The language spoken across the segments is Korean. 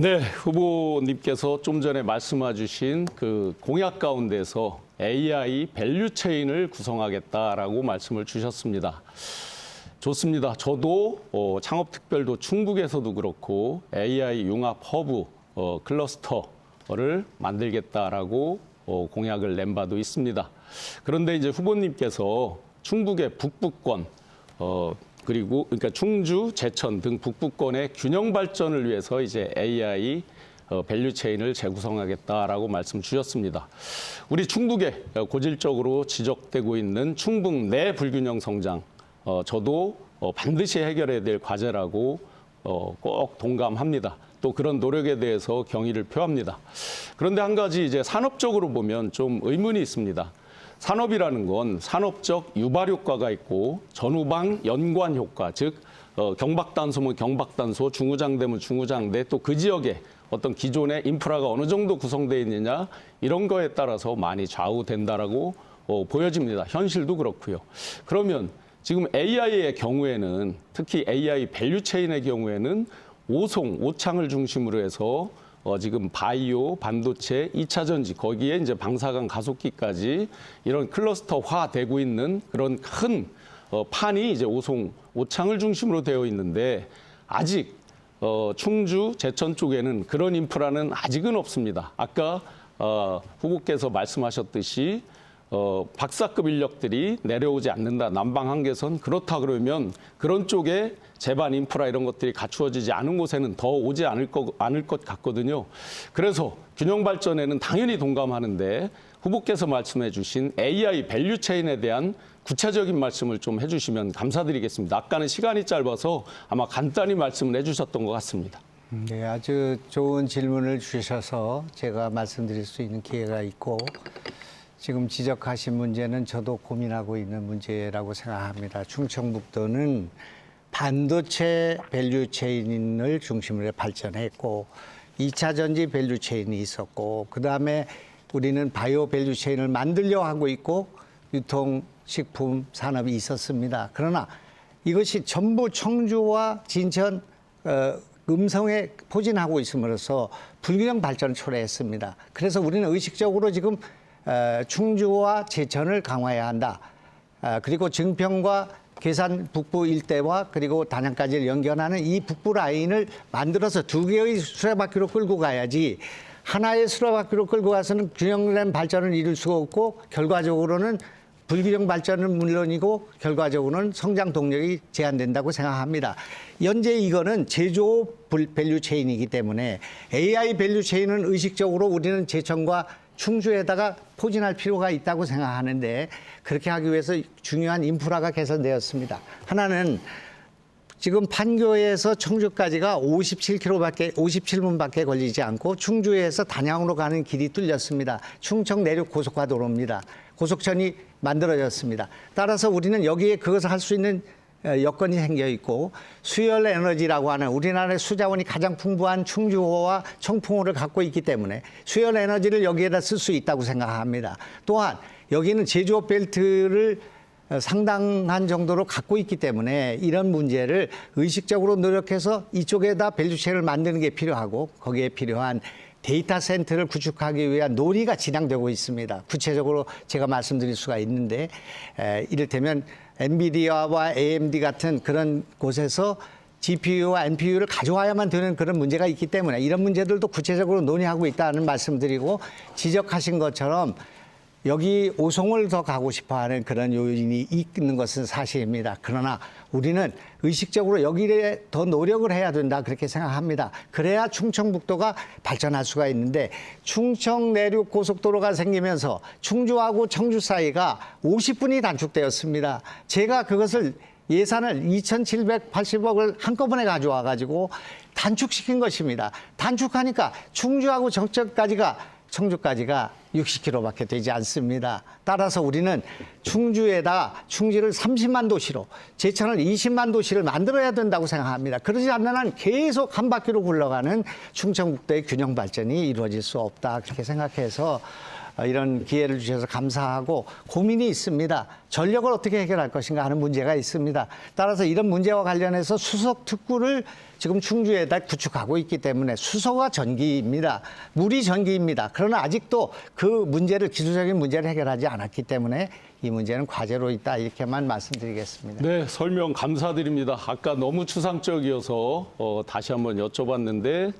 네, 후보님께서 좀 전에 말씀해 주신 그 공약 가운데서 AI 밸류 체인을 구성하겠다라고 말씀을 주셨습니다. 좋습니다. 저도 창업특별도 충북에서도 그렇고 AI 융합 허브 클러스터를 만들겠다라고 공약을 낸 바도 있습니다. 그런데 이제 후보님께서 충북의 북부권 그리고 그러니까 충주, 제천 등 북부권의 균형 발전을 위해서 이제 AI 밸류 체인을 재구성하겠다라고 말씀 주셨습니다. 우리 충북에 고질적으로 지적되고 있는 충북 내 불균형 성장, 저도 반드시 해결해야 될 과제라고 꼭 동감합니다. 또 그런 노력에 대해서 경의를 표합니다. 그런데 한 가지 이제 산업적으로 보면 좀 의문이 있습니다. 산업이라는 건 산업적 유발 효과가 있고 전후방 연관 효과, 즉 경박단소면 경박단소, 중후장대면 중후장대, 또 그 지역에 어떤 기존의 인프라가 어느 정도 구성되어 있느냐 이런 거에 따라서 많이 좌우된다라고 보여집니다. 현실도 그렇고요. 그러면 지금 AI의 경우에는 특히 AI 밸류 체인의 경우에는 오창을 중심으로 해서 지금 바이오, 반도체, 2차 전지, 거기에 이제 방사능 가속기까지 이런 클러스터화 되고 있는 그런 큰 판이 이제 오창을 중심으로 되어 있는데 아직 충주, 제천 쪽에는 그런 인프라는 아직은 없습니다. 아까 후보께서 말씀하셨듯이 박사급 인력들이 내려오지 않는다. 남방 한계선 그렇다 그러면 그런 쪽에 제반 인프라 이런 것들이 갖추어지지 않은 곳에는 더 오지 않을 것 같거든요. 그래서 균형 발전에는 당연히 동감하는데 후보께서 말씀해 주신 AI 밸류 체인에 대한 구체적인 말씀을 좀 해주시면 감사드리겠습니다. 아까는 시간이 짧아서 아마 간단히 말씀을 해주셨던 것 같습니다. 네, 아주 좋은 질문을 주셔서 제가 말씀드릴 수 있는 기회가 있고 지금 지적하신 문제는 저도 고민하고 있는 문제라고 생각합니다. 충청북도는 반도체 밸류 체인을 중심으로 해 발전했고 2차 전지 밸류 체인이 있었고 그다음에 우리는 바이오 밸류 체인을 만들려고 하고 있고 유통식품 산업이 있었습니다. 그러나 이것이 전부 청주와 진천, 음성에 포진하고 있음으로써 불균형 발전을 초래했습니다. 그래서 우리는 의식적으로 지금 충주와 제천을 강화해야 한다. 그리고 증평과 괴산 북부 일대와 그리고 단양까지를 연결하는 이 북부 라인을 만들어서 두 개의 수레바퀴로 끌고 가야지 하나의 수레바퀴로 끌고 가서는 균형된 발전을 이룰 수가 없고 결과적으로는 불균형 발전은 물론이고 결과적으로는 성장 동력이 제한된다고 생각합니다. 현재 이거는 제조업 밸류 체인이기 때문에 AI 밸류 체인은 의식적으로 우리는 제천과 충주에다가 포진할 필요가 있다고 생각하는데 그렇게 하기 위해서 중요한 인프라가 개선되었습니다. 하나는 지금 판교에서 청주까지가 57분밖에 걸리지 않고 충주에서 단양으로 가는 길이 뚫렸습니다. 충청 내륙 고속화도로입니다. 고속선이 만들어졌습니다. 따라서 우리는 여기에 그것을 할 수 있는 여건이 생겨 있고 수열 에너지라고 하는 우리나라의 수자원이 가장 풍부한 충주호와 청풍호를 갖고 있기 때문에 수열 에너지를 여기에다 쓸 수 있다고 생각합니다. 또한 여기는 제조업 벨트를 상당한 정도로 갖고 있기 때문에 이런 문제를 의식적으로 노력해서 이쪽에다 밸류체인을 만드는 게 필요하고 거기에 필요한 데이터 센터를 구축하기 위한 논의가 진행되고 있습니다. 구체적으로 제가 말씀드릴 수가 있는데 이를테면 엔비디아와 AMD 같은 그런 곳에서 GPU와 NPU를 가져와야만 되는 그런 문제가 있기 때문에 이런 문제들도 구체적으로 논의하고 있다는 말씀드리고 지적하신 것처럼 여기 오송을 더 가고 싶어하는 그런 요인이 있는 것은 사실입니다. 그러나 우리는 의식적으로 여기에 더 노력을 해야 된다 그렇게 생각합니다. 그래야 충청북도가 발전할 수가 있는데 충청 내륙 고속도로가 생기면서 충주하고 청주 사이가 50분이 단축되었습니다. 제가 그것을 예산을 2,780억을 한꺼번에 가져와 가지고 단축시킨 것입니다. 단축하니까 충주하고 청주까지가 60km밖에 되지 않습니다. 따라서 우리는 충주를 30만 도시로, 제천을 20만 도시를 만들어야 된다고 생각합니다. 그러지 않는 한 계속 한 바퀴로 굴러가는 충청북도의 균형 발전이 이루어질 수 없다. 그렇게 생각해서 이런 기회를 주셔서 감사하고, 고민이 있습니다. 전력을 어떻게 해결할 것인가 하는 문제가 있습니다. 따라서 이런 문제와 관련해서 수석 특구를 지금 충주에다 구축하고 있기 때문에, 수소가 전기입니다. 물이 전기입니다. 그러나 아직도 그 기술적인 문제를 해결하지 않았기 때문에 이 문제는 과제로 있다, 이렇게만 말씀드리겠습니다. 네, 설명 감사드립니다. 아까 너무 추상적이어서 다시 한번 여쭤봤는데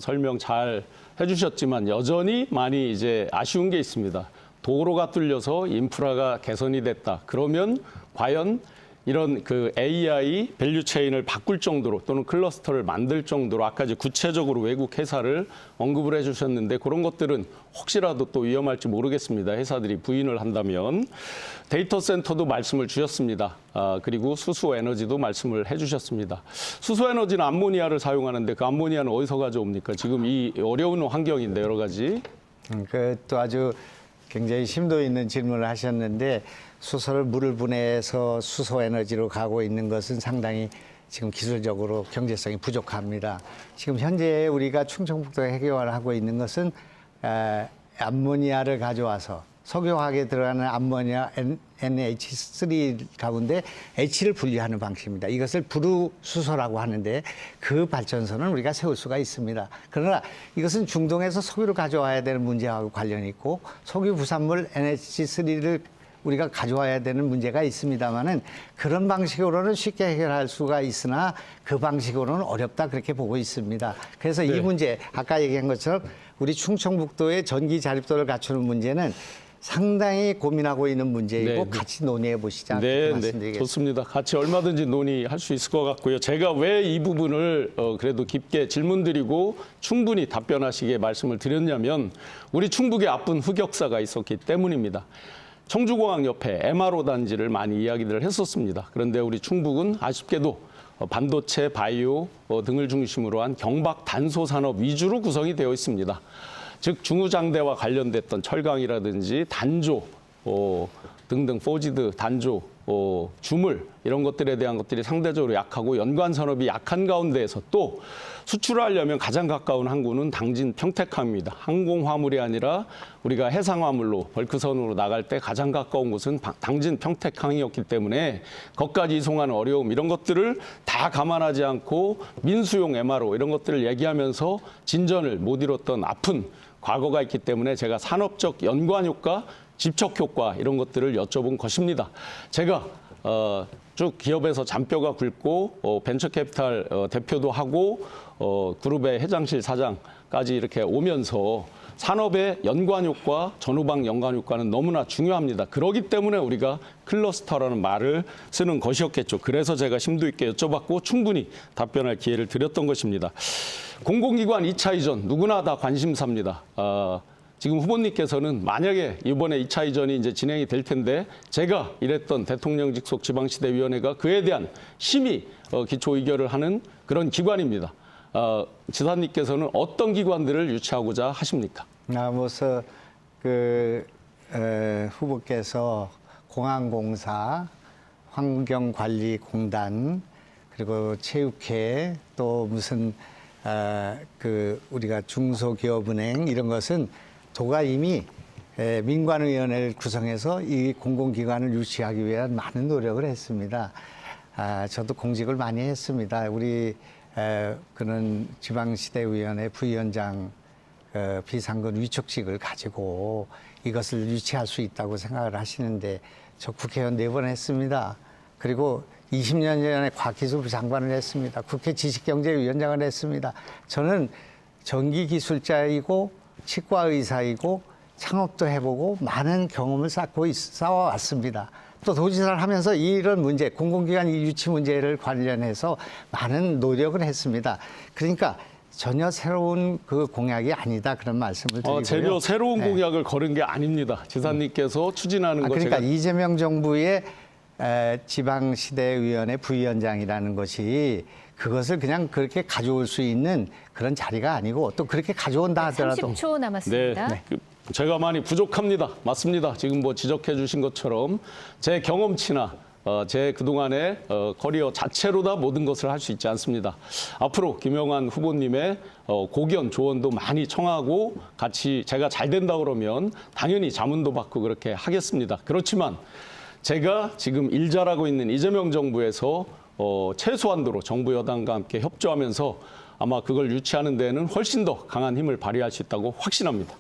설명 잘 해주셨지만 여전히 많이 이제 아쉬운 게 있습니다. 도로가 뚫려서 인프라가 개선이 됐다. 그러면 과연 이런 그 AI 밸류 체인을 바꿀 정도로, 또는 클러스터를 만들 정도로, 아까 이제 구체적으로 외국 회사를 언급을 해주셨는데, 그런 것들은 혹시라도 또 위험할지 모르겠습니다. 회사들이 부인을 한다면. 데이터 센터도 말씀을 주셨습니다. 그리고 수소 에너지도 말씀을 해주셨습니다. 수소 에너지는 암모니아를 사용하는데, 그 암모니아는 어디서 가져옵니까? 지금 이 어려운 환경인데 여러 가지. 또 아주 굉장히 심도 있는 질문을 하셨는데, 수소를 물을 분해해서 수소 에너지로 가고 있는 것은 상당히 지금 기술적으로 경제성이 부족합니다. 지금 현재 우리가 충청북도에 해결하고 있는 것은 암모니아를 가져와서 석유화학에 들어가는 암모니아 NH3 가운데 H를 분리하는 방식입니다. 이것을 부루수소라고 하는데, 그 발전소는 우리가 세울 수가 있습니다. 그러나 이것은 중동에서 석유를 가져와야 되는 문제하고 관련이 있고, 석유 부산물 NH3를 우리가 가져와야 되는 문제가 있습니다만은, 그런 방식으로는 쉽게 해결할 수가 있으나 그 방식으로는 어렵다, 그렇게 보고 있습니다. 그래서 이 문제, 아까 얘기한 것처럼 우리 충청북도의 전기 자립도를 갖추는 문제는 상당히 고민하고 있는 문제이고, 같이 논의해 보시자. 말씀드리겠습니다. 좋습니다. 같이 얼마든지 논의할 수 있을 것 같고요. 제가 왜 이 부분을 그래도 깊게 질문드리고 충분히 답변하시게 말씀을 드렸냐면, 우리 충북에 아픈 흑역사가 있었기 때문입니다. 청주공항 옆에 MRO 단지를 많이 이야기를 했었습니다. 그런데 우리 충북은 아쉽게도 반도체, 바이오 등을 중심으로 한 경박 단소 산업 위주로 구성이 되어 있습니다. 즉 중후장대와 관련됐던 철강이라든지 단조 등등 포지드 단조, 주물 이런 것들에 대한 것들이 상대적으로 약하고, 연관 산업이 약한 가운데에서 또 수출하려면 가장 가까운 항구는 당진 평택항입니다. 항공 화물이 아니라 우리가 해상 화물로 벌크선으로 나갈 때 가장 가까운 곳은 당진 평택항이었기 때문에 거기까지 이송하는 어려움, 이런 것들을 다 감안하지 않고 민수용 MRO 이런 것들을 얘기하면서 진전을 못 이뤘던 아픈 과거가 있기 때문에, 제가 산업적 연관 효과, 집적 효과 이런 것들을 여쭤본 것입니다. 제가 쭉 기업에서 잔뼈가 굵고 벤처캐피탈 대표도 하고 그룹의 회장실 사장까지 이렇게 오면서 산업의 연관 효과, 전후방 연관 효과는 너무나 중요합니다. 그렇기 때문에 우리가 클러스터라는 말을 쓰는 것이었겠죠. 그래서 제가 심도 있게 여쭤봤고 충분히 답변할 기회를 드렸던 것입니다. 공공기관 2차 이전 누구나 다 관심사입니다. 지금 후보님께서는 만약에 이번에 2차 이전이 이제 진행이 될 텐데, 제가 일했던 대통령 직속 지방시대위원회가 그에 대한 심의 기초 의결을 하는 그런 기관입니다. 지사님께서는 어떤 기관들을 유치하고자 하십니까? 우선 후보께서 공항공사, 환경관리공단, 그리고 체육회, 또 무슨 우리가 중소기업은행 이런 것은 도가 이미 민관위원회를 구성해서 이 공공기관을 유치하기 위한 많은 노력을 했습니다. 저도 공직을 많이 했습니다. 우리 그는 지방시대위원회 부위원장 비상근 위촉직을 가지고 이것을 유치할 수 있다고 생각을 하시는데, 저 국회의원 4번 했습니다. 그리고 20년 전에 과학기술부 장관을 했습니다. 국회 지식경제위원장을 했습니다. 저는 전기기술자이고 치과의사이고 창업도 해보고 많은 경험을 쌓아왔습니다. 또 도지사를 하면서 이런 문제, 공공기관 유치 문제를 관련해서 많은 노력을 했습니다. 그러니까 전혀 새로운 그 공약이 아니다, 그런 말씀을 드리고요. 전혀 새로운 공약을 거른 게 아닙니다. 지사님께서 추진하는 거 그러니까 제가... 이재명 정부의 지방시대위원회 부위원장이라는 것이 그것을 그냥 그렇게 가져올 수 있는 그런 자리가 아니고, 또 그렇게 가져온다 하더라도 30초 남았습니다. 네. 제가 많이 부족합니다. 맞습니다. 지금 뭐 지적해 주신 것처럼 제 경험치나 제 그동안의 커리어 자체로 다 모든 것을 할 수 있지 않습니다. 앞으로 김영환 후보님의 고견, 조언도 많이 청하고 같이 제가 잘 된다 그러면 당연히 자문도 받고 그렇게 하겠습니다. 그렇지만 제가 지금 일 잘하고 있는 이재명 정부에서 최소한도로 정부 여당과 함께 협조하면서 아마 그걸 유치하는 데에는 훨씬 더 강한 힘을 발휘할 수 있다고 확신합니다.